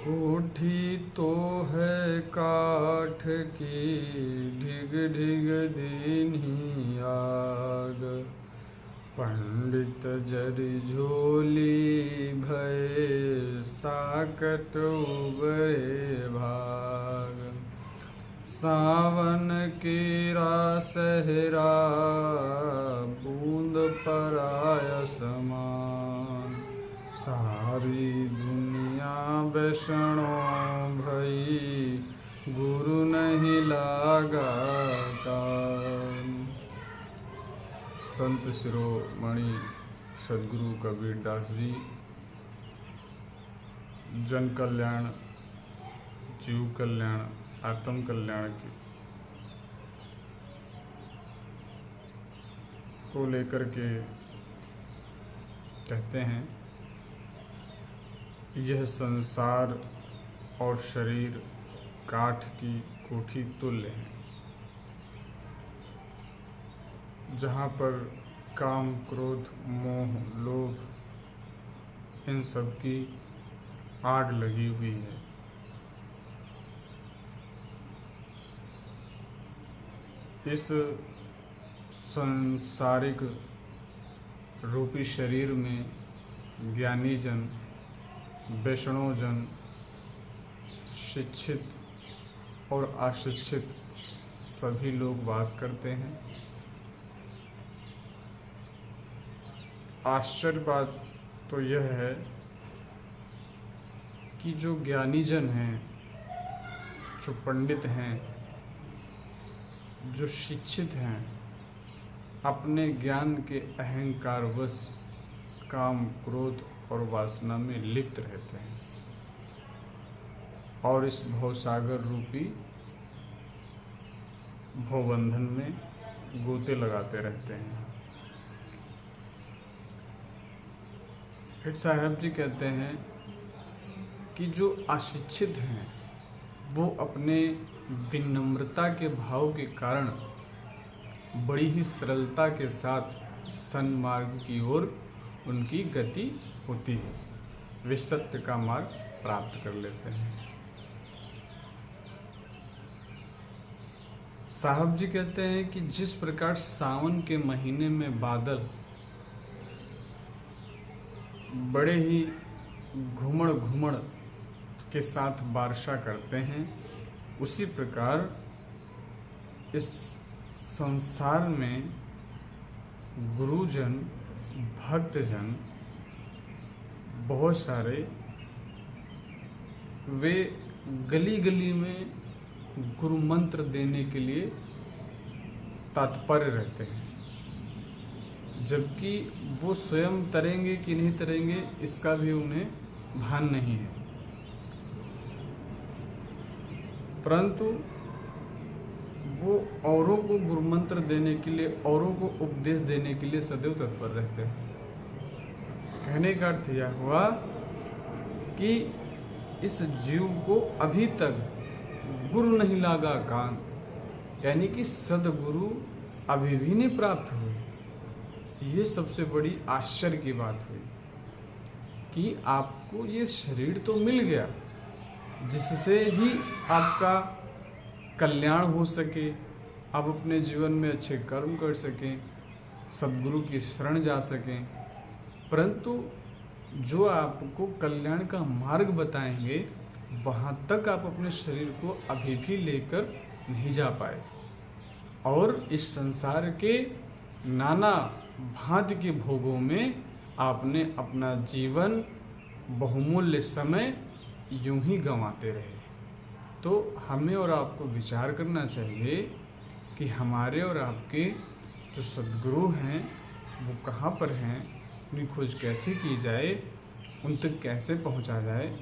कोठी तो है काठ की, ढिग ढिग दीन्ही आग। पंडित जरि झोली भय, साकट उबरे भाग। सावन केरा सहरा, बूंद पराय समान। सारी दुनिया वैष्णो भई, गुरु नहीं लागा कान। संत शिरोमणि सद्गुरु कबीरदास जी जन कल्याण, जीव कल्याण, आत्म कल्याण को लेकर के कहते हैं, यह संसार और शरीर काठ की कोठी तुल्य है, जहाँ पर काम, क्रोध, मोह, लोभ इन सब की आग लगी हुई है। इस सांसारिक रूपी शरीर में ज्ञानी जन, वैष्णव जन, शिक्षित और अशिक्षित सभी लोग वास करते हैं। आश्चर्य बात तो यह है कि जो ज्ञानी जन हैं, जो पंडित हैं, जो शिक्षित हैं, अपने ज्ञान के अहंकारवश काम, क्रोध और वासना में लिप्त रहते हैं और इस भवसागर रूपी भवबंधन में गोते लगाते रहते हैं। फिर साहब जी कहते हैं कि जो अशिक्षित हैं वो अपने विनम्रता के भाव के कारण बड़ी ही सरलता के साथ सन्मार्ग की ओर उनकी गति होती है, वे सत्य का मार्ग प्राप्त कर लेते हैं। साहब जी कहते हैं कि जिस प्रकार सावन के महीने में बादल बड़े ही घुमड़ घुमड़ के साथ वर्षा करते हैं, उसी प्रकार इस संसार में गुरुजन, भक्तजन बहुत सारे वे गली गली में गुरु मंत्र देने के लिए तत्पर रहते हैं, जबकि वो स्वयं तरेंगे कि नहीं तरेंगे इसका भी उन्हें भान नहीं है, परंतु वो औरों को गुरु मंत्र देने के लिए, औरों को उपदेश देने के लिए सदैव तत्पर रहते हैं। कहने का अर्थ यह हुआ कि इस जीव को अभी तक गुरु नहीं लागा कान, यानी कि सदगुरु अभी भी नहीं प्राप्त हुए। ये सबसे बड़ी आश्चर्य की बात हुई कि आपको ये शरीर तो मिल गया जिससे ही आपका कल्याण हो सके, आप अपने जीवन में अच्छे कर्म कर सकें, सद्गुरु की शरण जा सकें, परंतु जो आपको कल्याण का मार्ग बताएंगे वहाँ तक आप अपने शरीर को अभी भी लेकर नहीं जा पाए और इस संसार के नाना भांति के भोगों में आपने अपना जीवन, बहुमूल्य समय यूं ही गंवाते रहे। तो हमें और आपको विचार करना चाहिए कि हमारे और आपके जो सद्गुरु हैं वो कहाँ पर हैं, उनकी खोज कैसे की जाए, उन तक कैसे पहुँचा जाए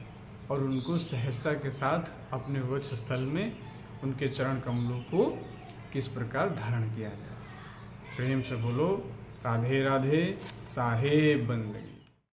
और उनको सहजता के साथ अपने वक्ष स्थल में उनके चरण कमलों को किस प्रकार धारण किया जाए। प्रेम से बोलो राधे राधे, साहेब बंदगी।